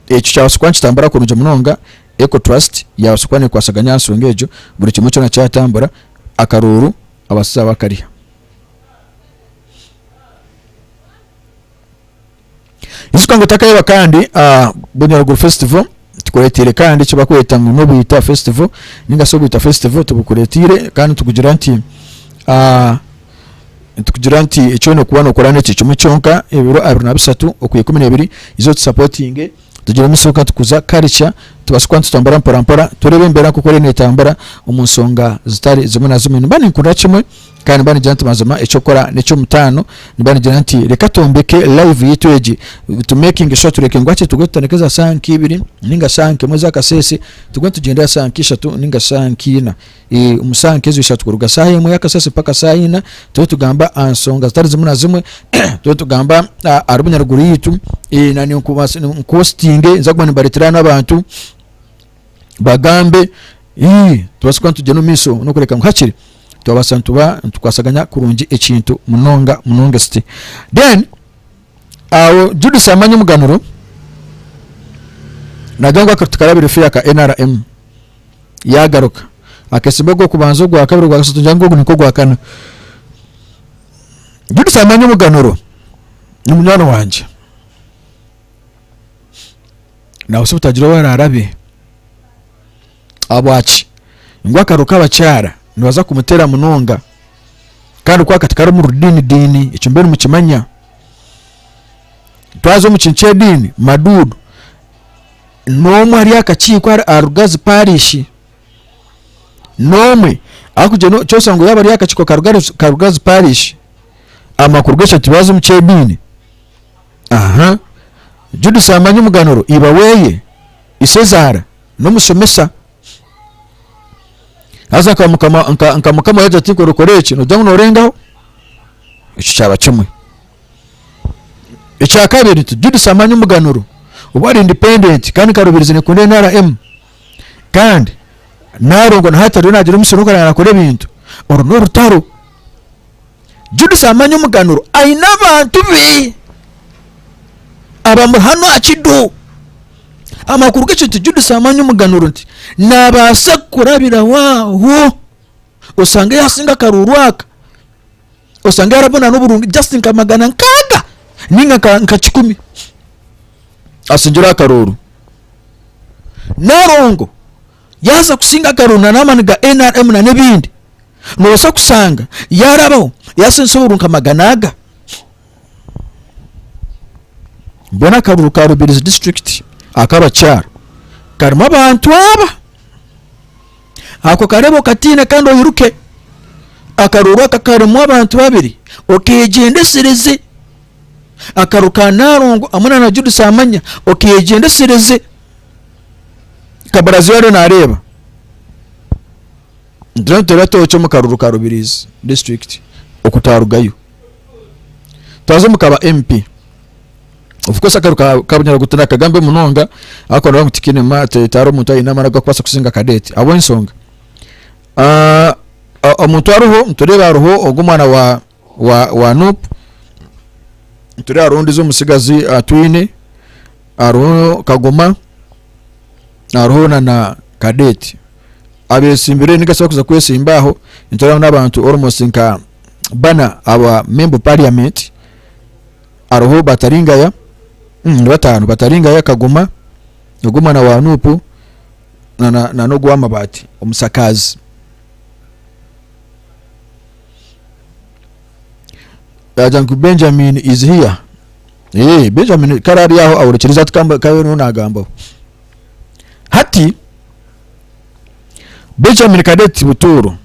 echo cyasokwa nchitambara kurunje munonga Eco Trust yasokwa ne kwasaganya asongejo buri kimwe cyo na cyatambara akaruru abasaba bakariya Isukango takayeba kandi Bunyaruguru Festival tukuretire kandi cyo bakweta ngo no bita festival ninga so bita festival tubukuretire kandi tukugira nti icyo no kubana ukorane cyo mucyonka ebiro 23 okuye 12 izo supporting tugira misoka tukuza culture tubasukwa tutambara mpora turebe mbera kuko ne tambara umusonga zitari zimwe na zimwe mbani nkunda kimwe kandi bani janti mazama icyo kora necyo mutano nibani janti reka tombeke live yitweje to making short reke ngwache tugotanekeza sanki ibiri ninga sanki mweza kasese tugwe tugenda sanki shatu ninga sanki na umusanki ezo shatu kuruga sahe mwe yakasese paka sayina to tugamba ansonga zitari zimwe na zimwe to tugamba Rubunyaruguru yitu nani nkostinge nzagwa mbaritirana abantu bagambe tubasukwa tujeno miso no kureka nkakiri tubasantuba tukasaganya kurungi ekintu munonga city then Judy Samanyi muganuro najangwa tukarabire fiya ka NRM yagaruka akesibego kubanzo gwa kabiri gwa gatatu jango niko gwa kana Judy Samanyi muganuro ni munyana wanje na usubutagira wararabe abwachi ngwa karuka abacyara nibaza kumutera munonga kandi kwa katikara mu dini icyo mbere mukimanya twazo mu kince dini Madudu nomwe ari akachiko arugazi parish nomwe akuje no cyose ngo yaba ari akachiko karugazi parish amakuru gesha tibazo mu dini Judy Samanyi muganuro iba weye isezara no musomesa aza nkamukama yaje ati korokoreche no dango norengaho icyo cyaba kimwe icya kabiri Judy Samanyi muganuro ubari independent kandi karubirizane kunde NRM kandi narongo na hatari nagira umusoro kana nakore bintu oro rutaro Judy Samanyi muganuro aina abantu be abamuhano akido amakuru gacyo Judy Samanyi muganuro nti nabasa kurabira waho usanga yasinga karurwaka osanga yarabona n'uburungi just nka magana nkaga ninga nka 10 asinjira Karuru Narongo yaza kusinga Karuru na namaniga NRM na nebindi nosa kusanga yarabaho yasensoburu nka maganaga mbona Karuru ka Rubirizi district akaba cyara karma abantu aba ako karebo katina kandi oyiruke Akaruru akakaremu abantu babiri okegendesereze akaruka Narongo amuna na Judu Samanya okegendesereze kabarazi yaro nareba ndranto cyo mu Karuru ka Rubirizi district okutarugayo tazo mukaba MP of course akaruka kabunyara gutana Kagambe Munonga akora mutikine mate taro mutayi namara kwasa kusinga Kadete abo insonga omuntu aruho ntureba aruho ogumwana wa Nup ntureba arundi zo musigazi atwine aruho Kagoma aruho na Kadete abesimbire nigasa kuza kwesimbaho ntureba n'abantu almost nka bana aba member parliament aruho Bataringaya batanu Bataringaya Kagoma ogumwana wa Nup na no gwamabati omusakazi Janku Benjamin is here. Benjamin karari yaho awurekeriza tukamba kawe no nagamba. Hati Benjamin Kadete Buturo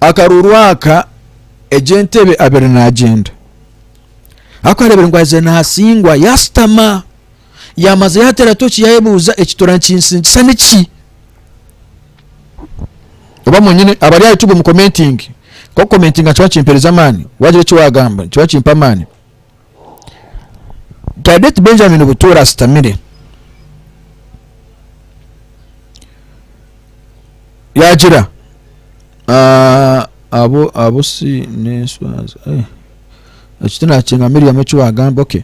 Akaruru aka ejentebe abere na agenda. Akarebera ngwaze na singwa yastama yamaze yatera tochi yayebuza ekitora nkinsinsa niki. Oba munyine abari YouTube mu commenting ko commenting achwa chimpereza mani waje cyo wagamba cyo chimpa mani Kadete Benjamin Butura stamire yagira abo si neswaza achitana chenga Miriam cyo wagamba okay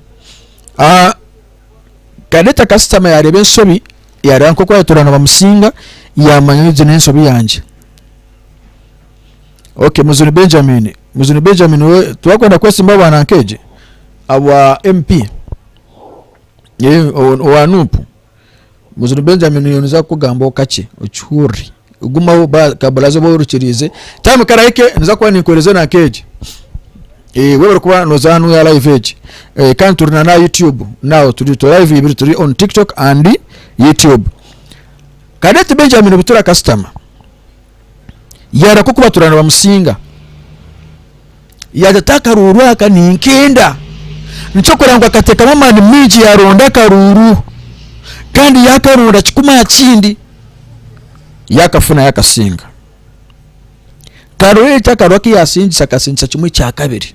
Kadete customer yarebe nsobi yaranko ko yaturana bamusinga yamanyije n'ensobi yanje. Okay, Muzuni Benjamin we twakwenda kwesimba bwana nkeje aba MP wa Nup. Muzuni Benjamin yoniza kugamba okache ocyuri ugumaho kabalazo bo rukirize time karayike niza kwa nikoreze na nkeje wewe kuba nozanu ya live age kan turina na YouTube now turi to live ibiri turi on TikTok and YouTube. Kadete Benjamin Butura customer yara ko kubaturana bamusinga yadataka Karuru aka ninkenda nico korangwa kateka mamani miji yaronda Karuru kandi yakarunda kikuma yakindi yakafuna yakasinga Karuru itakarwaki yasinji sakasinja kimwe cya kabiri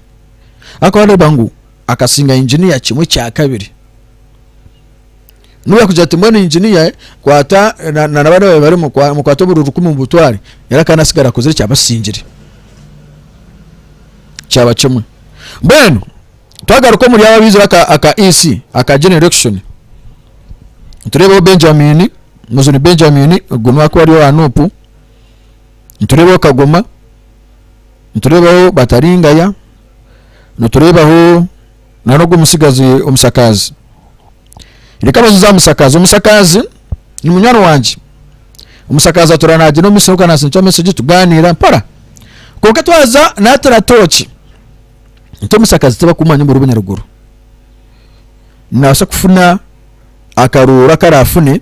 akawale bangu akasinga engineer kimwe cya kabiri nuya kujati mbona engineer kwata na nabana bari mu kwato bururukumu butwari yarakana sigara kuzira cyabasinjire cyaba kimwe beno twagaruko muri ababizi aka EC aka generation turebo Benjamin Muzuni Benjamin gunwa ko ari wa Nup turebo Kagoma turebo Bataringaya turebaho narogo musigazi omusakazi Ilikabazo za musakazi ni munyano wanje umusakazi aturanaje no misoka nasincha message tuganira mpara ko katwaza natara tochi nto musakazi tiba kumanya mu Rubunyaruguru nasa kufuna Akarura karafune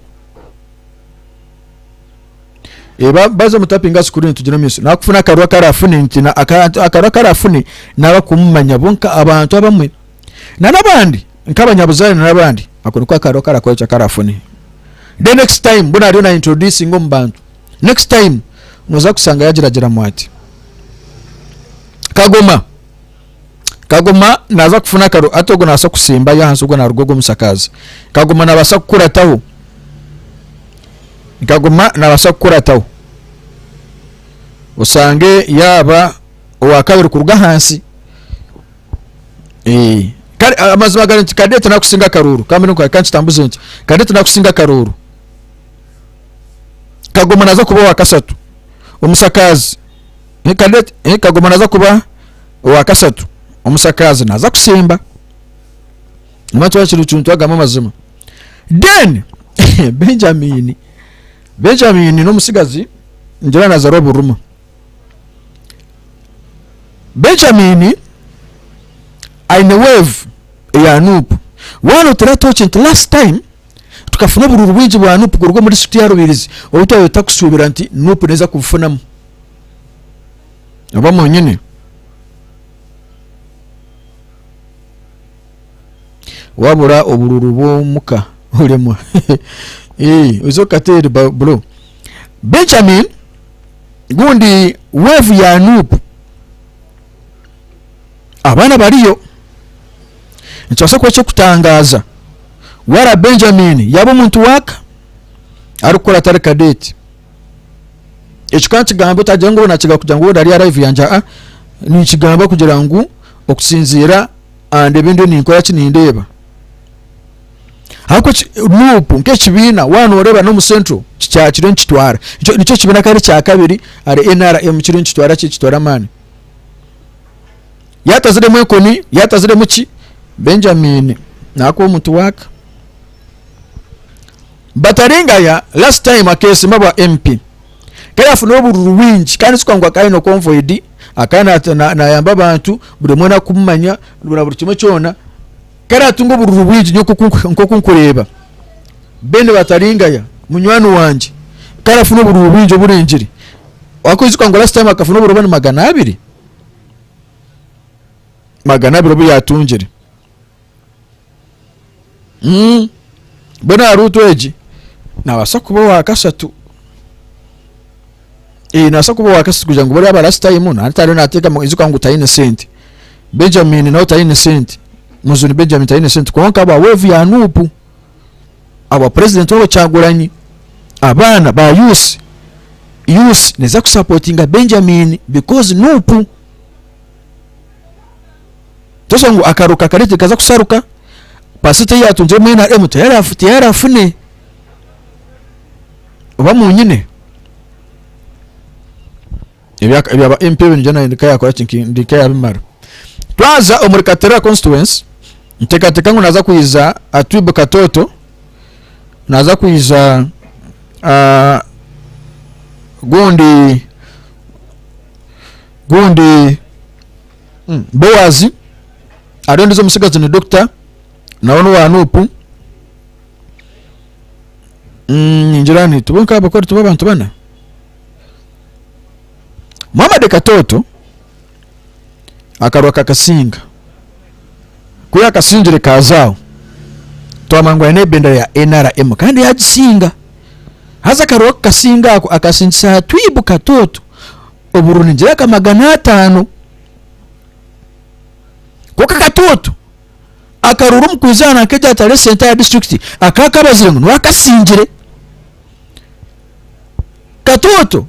baza mutapinga skuri tujina miso nakufuna Akarura karafune ntina Akarura karafune naba kumanya bonka abantu abamwe nabandi nk'abanyabuzari nabandi akoni kwa Akarura karakocha karafune. The next time mbona ari na introducing ngombantu next time noza kusanga yagiragira mwati Kagoma naza kufuna Karo atogo nasa kusimba yahanso go na rugogo musakazi Kagoma nabasa kukurataho nabasa kukurataho usange yaba wakabiri kuruga hansi amazima garanti Kadete nakusinga Karuru kamene kwa kanchi tambuze nti Kadete nakusinga Karuru Kagoma naza kuba wakasatu umusakazi Kadete Kagoma naza kuba owa kasatu omusakazi naza kusemba matu akiri tuntu agama mazima then Benjamin n'omusigazi njira nazaro buruma Benjamin aine wave ya Nupu wano teratoche nti last time tukafuna bururu bwingi bwa Nupu kurugwa muri district ya Rubirizi obutayo takusubira nti Nupu neza kufunamu abamo nyine wabura obururu bw'omuka ulemo uzo kateri bro Benjamin gundi wave ya Nupu abana bariyo nchose kwa cyo kutangaza wara Benjamin yabo muntu waka arukora tare kadeti ekikanti gambo tajango na kiga kujango ndari live yanja ni kigamba kugira ngo okusinzira ande bindu ni nkora kinindeba hako Nupu nk'ekibina wano oreba no mu central kya kiren kitwara nicyo kibina kare kya kabiri ari NRM kiren kitwara kitwara mani yatazire mwekoni yatazire muki Benjamin nako muntu waka bataringa ya last time akesi mabwa MP kaya funo bururu wingi kandi sikangwa kaino convoid akana na yamba abantu buri mwana kumanya buri kimwe cyona kara tungo bururu wingi nko kunkureba bene bataringa ya munywano wanje kara funo bururu wingi burenjiri wakoze kwangwa last time akafuno burubana 200 byo yatungire bona ruto eji na basakuba wa kasatu nasa kuba wa kasatu kugira ngo bari aba last time na atari nateka mu izuka ngo tayine sent Benjamin na tayine sent muzuni Benjamin tayine sent konka ba wave ya Nupu aba president wabo cyaguranyi abana ba youth neza kusupportinga Benjamin because Nupu toso ngo akaruka karete kaza kusaruka pasite yatunje mwena emuto yarafune oba munyine ebyaba MP njana ndikaya kwa chinki ndikaya bimara twaza omurikatera constituency ntekateka ngo naza kuiza Atwibu Katoto naza kuiza gundi Boazi adondizo musigazi ni doctor nawono wa Nupu njirani tubonka abakora tubabantu bana Muhammad Katoto akaroka kasinga kuya kasinjire kazao twamangwa ene benda ya NRM kandi yagisinga haza karoka kasinga ako akasinsa Atwibu Katoto oburuni njira ka 500 koka Katoto akaruru mukuzana akeja tare center ya district akakabazire ngo akasinjire Katoto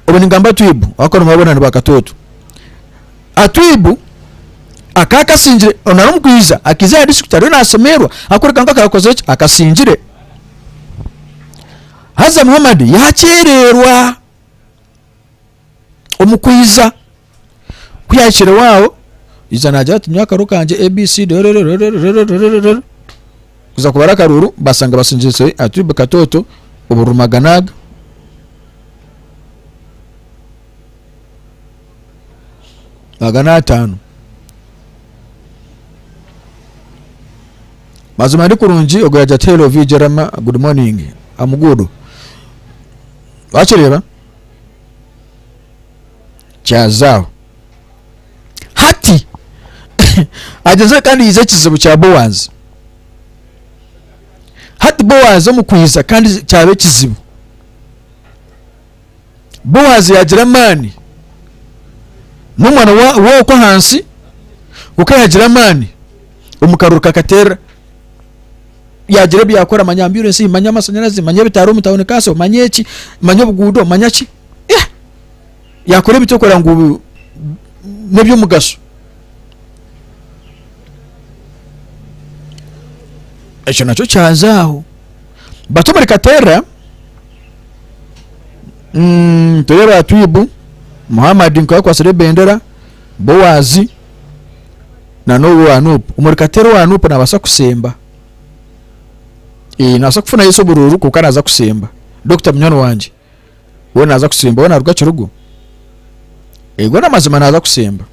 oboningamba Atwibu akora mabona ni Katoto Atwibu akakasinjire onaro mukwiza akiza ya district ari nasomerwa akora kanga karakoze akasinjire haza Muhammad yachererwa omukwiza kuyakire wao izana jati nyaka rukanje ABC kuza kubara karuru basanga basinjise Atwibu Katoto oburumaganaga magana 5 mazuma ndi kurungi ogo ya Jatelo Vijerama good morning amugudu bachireba chazao hati ajaza kandi ize kizibu cya Boaz hati Boaz omukwiza kandi cyabe kizibu Boaz yagira mani numwana wo ko hansi ukayagira mani umukaruka katera yagira byakora manyambulance manyamasanyarazi manyabitaro mutawone kaso manyeki manyobugudo manyaki yakore bitokora ngo nebyo mugaso echo nacho chanzaho batomari katera. Toyera Atwibu Muhammad nkwa kwa sere bendera Bowazi na no Anupu umurikatero wa Anupu nabasa kusemba nasa kufuna Yesu bururu kuko naza kusemba Dr. Munyano wanje we naza kusemba wona rugacho rugo gwana mazima naza kusemba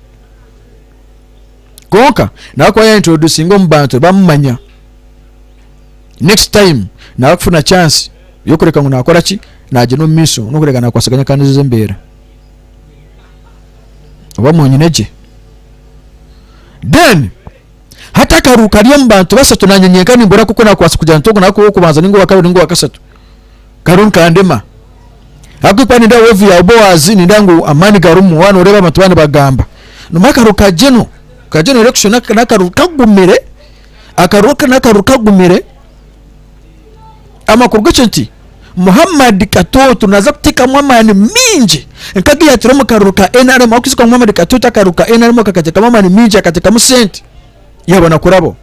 konka nako ya introduce ngo mbantu bamumanya next time na kufuna chance yo kureka ngo nakora ki naje no miso no kureka nakwasaganya kandi zembera bamunyi neje then hata karuka lya mbantu basatu nanyenyenga nimbora kuko nakwasa kujya ntogo nako kubanza ningo wakabiri ningo wakasatu karun kandema akupani nda wevu ya Bowazi nindangu amani garumu wano reba matubane bagamba no makaruka jeno kajeno election nakaruka gumire akaruka nakaruka gumire ama kurgocho nti Muhammad Katoto naza kutika mwamani minji nkagi yatiro mukaruka NRM akisiko Muhammad Katoto akaruka NRM akateka mwamani minji akateka musenti yabona kurabo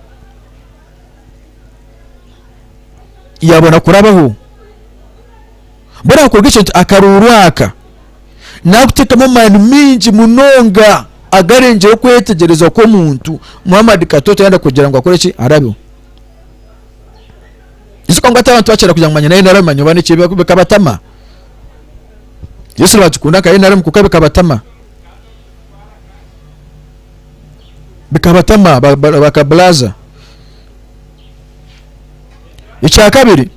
bora kurgocho nti akarurwaka na kuteka mwamani minji munonga agarenje okwetegereza ko muntu Muhammad Katoto yanda kugira ngo akore ki arabo isiko ngata abantu bacera kugira ngo manyana NRM manyobane kibe kabatama Yesu bakunda ka NRM kukabe kabatama bikabatama bakablaza icya kabiri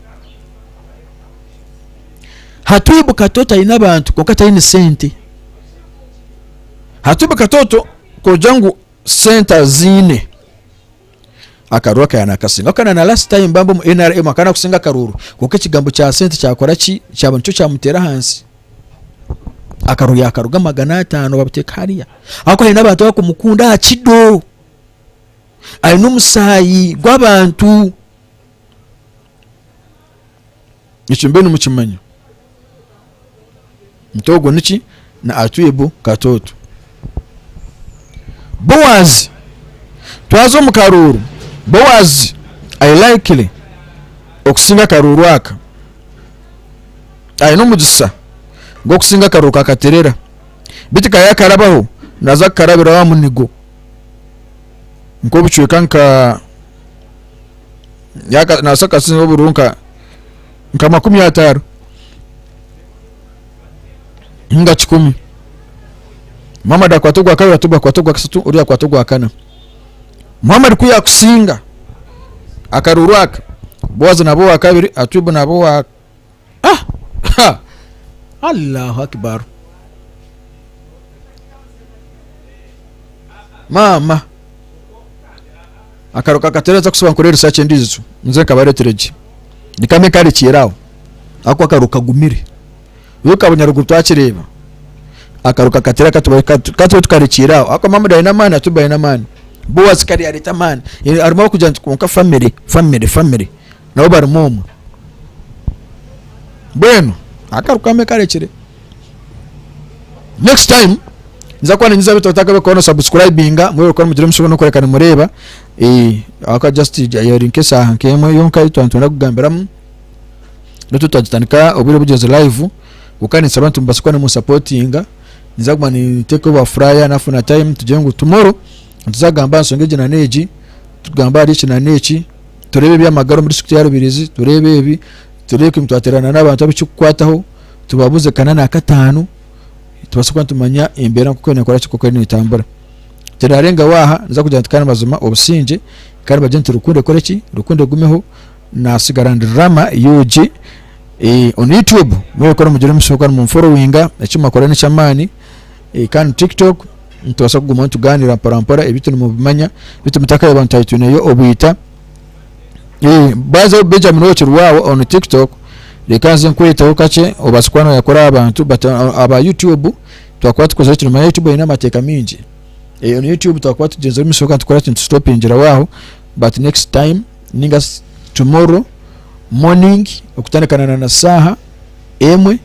Hatuibu Katoto ina abantu kokata ine sente Hatuibu Katoto kojangu senta zine akaruka yana kasinga kana na last time bambo mu NRM akana kusinga karuru kuko kigambo cha sente cyakora ki cyabon cyo cyamutera hansi akaruya akaruga 500 babuteka hariya ako hari nabantu bakumukunda akido ari numusayi gwabantu ichimbe numukimanyo mtogo niki na Hatuibu Katoto Bowazi twazo mu karuru Bowazi I likely okusinga karuru aka ayino mugisa ngo kusinga karuka katerera bitika yakarabaho naza karabira wa munigo nko bicuye kanka yaka nasaka sinzo burunka nka 50 nga 10 Muhammad akwatogwa kabiri atogwa kwatogwa kasatu uri akwatogwa kana Muhammad kuya kusinga akarurwaka Bowazi nabo wa kabiri Hatuibu nabo wa Allahu akbar mama akaruka katereza kusoba kuri research ndizo nze kabare tereji nikame kali kirao ako akaruka gumire yuka bunyarugu twakireba akaruka katera katuba tukari kirao ako mama dayina man Hatuibu dayina man Bowazi kali arita man arimo kujya kunka family nabo bari momo bueno akaruka mekare kire next time nza kwa nyiza bitotaka ko no subscribinga mwe ko mugire mushobono kurekana mureba aka just yarinke saha nkemo yonka itwantunda kugambiramu tutagitanika obire bugeze live ukanisa abantu mbasukwane mu supportinga nza kuma ni take over fryer nafuna time tujengu tomorrow tuzagamba nsongeje na neji tugamba ari kina neki turebe byamagaro muri sukti yarubirizi turebe ibi tureke mtwaterana n'abantu abicukwataho tubabuze kanana akatanu tubasukwa tumanya imbera kuko nekora kiko ni itambura terarenga waha nza kujantikana mazuma obusinje kandi bagenti rukunde koreki rukunde gumeho na sigarandirama yuji on YouTube mwe ko mugire mushoka mu followinga ekima korane cyamani kandi TikTok ntwasa kuguma tuganira parampara ebitu mu bimanya bitu mutaka abantu ayituneyo obuyita baza beja mnocho rwawo on TikTok lekaze nkweta okache obasukwana yakora abantu aba YouTube twakwata koza cyo mu YouTube ina mateka minji on YouTube twakwata tugenza misoka tukora cyo stop injira waho but next time ninga tomorrow morning okutanekana na saha emwe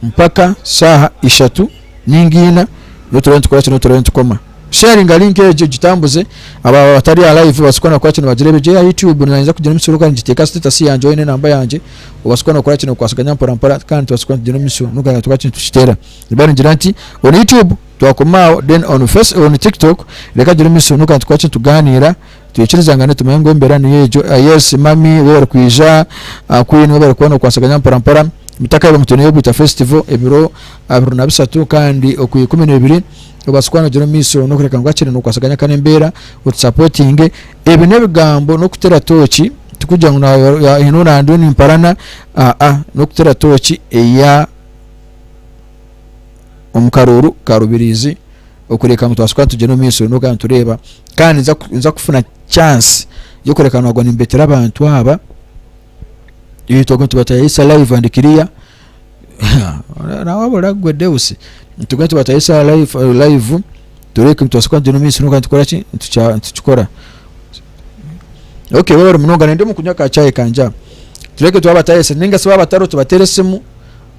mpaka saha 3 ningina notorent tukora cyo notorent koma sharing link ejo gitambuze aba batari live basukana kwa kino bagirebe je YouTube nanza kugira imisoro kandi giteka status yanje ine namba yanje ubasukana kwa kino kwasaganya mpora kandi twasukana kugira imisoro nuga tukwa kino tushitera ibari ngiranti on YouTube twakomao then on TikTok reka juri misunuka tukwache tuganira tuyikirizangane tumengo mbera ni yejo yes mami wewe kwija queen wewe kubona kwasaganya mparampara mitaka yo mutone yo bita festival ebiro abiro nabisatu kandi okuye 12 obasukwana juri misunuka reka ngwachire no kwasaganya kanembera supporting ebine bigambo no kutera tochi tukujya na inona ndoni mparana no kutera tochi eya omukaruru karubirizi okureka mutwasukwa tujeno miso no kandi tureba kandi nza kufuna chance yo kureka no agwa mbetera abantu aba yito kontu batayisa live and clear na wabora gwedeusi tugantu batayisa live tureka mutwasukwa tujeno miso no kandi tukora ki tuchukora okay wewe mnoga nende mukunyaka chaye kanja tureke twabatayisa ninga se babataro tubateresimu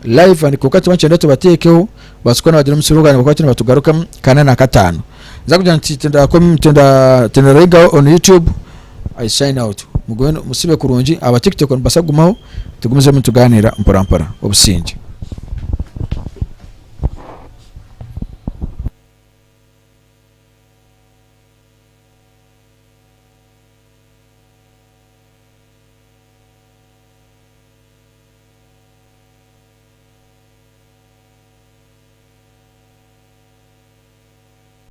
live and kokati wanche ndeto batekeho basukana badira musiruga bakati batugaruka kana na katano nzakuja ntitenda ko tenda rega on YouTube. I sign out mugweno musibe kurungi aba TikTok basagumaho tugumize mutuganira mpora obusinji.